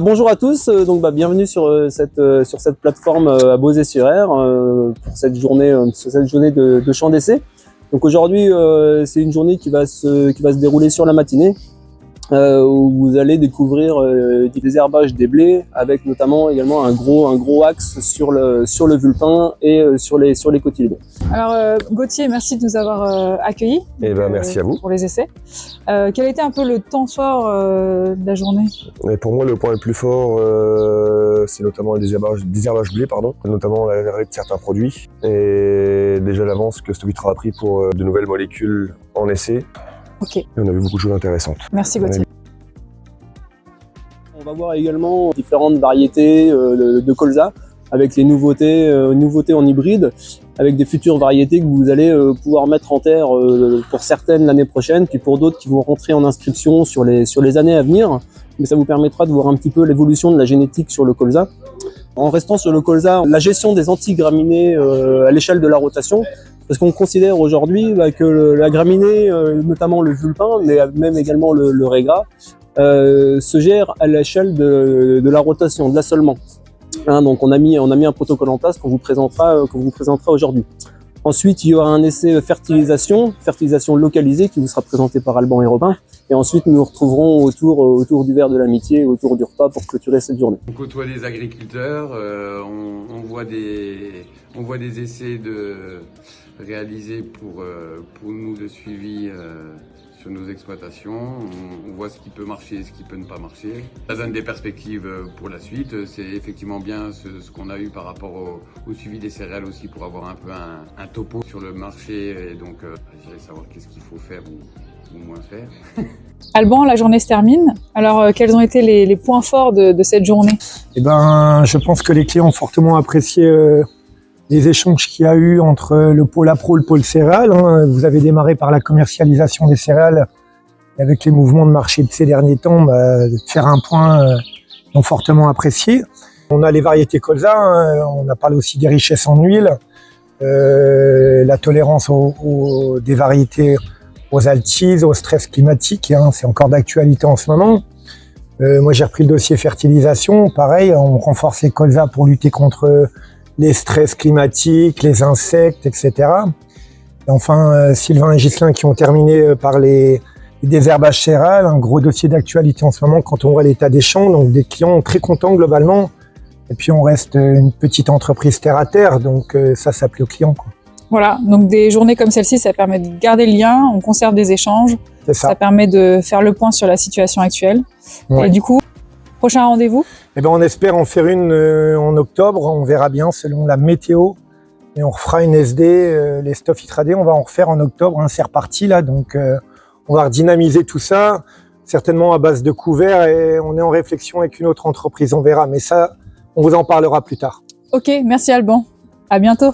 Bonjour à tous, bienvenue sur cette plateforme à Beauzais-sur-Aire pour cette journée de champ d'essai. Donc aujourd'hui c'est une journée qui va se dérouler sur la matinée où vous allez découvrir des herbages des blés avec notamment également un gros axe sur le vulpin et sur les cotylédons. Alors Gauthier, merci de nous avoir accueillis. Merci à vous. Pour les essais. Quel était un peu le temps fort de la journée? Et pour moi, le point le plus fort, c'est notamment le désherbage blé, notamment l'arrêt de certains produits et déjà l'avance que Stovitra a pris pour de nouvelles molécules en essai. Ok. Et on a vu beaucoup de choses intéressantes. Merci Gauthier. On va voir également différentes variétés de colza avec les nouveautés en hybride, avec des futures variétés que vous allez pouvoir mettre en terre pour certaines l'année prochaine, puis pour d'autres qui vont rentrer en inscription sur les années à venir. Mais ça vous permettra de voir un petit peu l'évolution de la génétique sur le colza. En restant sur le colza, la gestion des antigraminées à l'échelle de la rotation, parce qu'on considère aujourd'hui que la graminée, notamment le vulpin, mais même également le régras, se gère à l'échelle de la rotation, de l'assolement. Donc on a mis un protocole en place qu'on vous présentera aujourd'hui. Ensuite, il y aura un essai fertilisation localisée qui vous sera présenté par Alban et Robin. Et ensuite, nous nous retrouverons autour du verre de l'amitié, autour du repas pour clôturer cette journée. On côtoie des agriculteurs, on voit des essais réalisés pour nous de suivi sur nos exploitations. On voit ce qui peut marcher et ce qui peut ne pas marcher. Ça donne des perspectives pour la suite. C'est effectivement bien ce qu'on a eu par rapport au suivi des céréales aussi pour avoir un peu un topo sur le marché et donc savoir qu'est-ce qu'il faut faire ou moins faire. Alban, la journée se termine. Alors quels ont été les points forts de cette journée? Je pense que les clients ont fortement apprécié les échanges qu'il y a eu entre le pôle appro et le pôle céréales. Vous avez démarré par la commercialisation des céréales et avec les mouvements de marché de ces derniers temps, de faire un point, ils ont fortement apprécié. On a les variétés colza, on a parlé aussi des richesses en huile, la tolérance des variétés aux altises, au stress climatique, c'est encore d'actualité en ce moment. Moi j'ai repris le dossier fertilisation, pareil, on renforce les colza pour lutter contre les stress climatiques, les insectes, etc. Et enfin, Sylvain et Ghislain qui ont terminé par les désherbages céréales, un gros dossier d'actualité en ce moment quand on voit l'état des champs, donc des clients très contents globalement. Et puis on reste une petite entreprise terre à terre, donc ça plaît aux clients, quoi. Voilà, donc des journées comme celle-ci, ça permet de garder le lien, on conserve des échanges, ça permet de faire le point sur la situation actuelle. Ouais. Et du coup, prochain rendez-vous? On espère en faire une en octobre, on verra bien selon la météo. Et on refera une SD, les Stovitra D, on va en refaire en octobre, c'est reparti là. Donc on va redynamiser tout ça, certainement à base de couverts, et on est en réflexion avec une autre entreprise, on verra. Mais ça, on vous en parlera plus tard. Ok, merci Alban, à bientôt.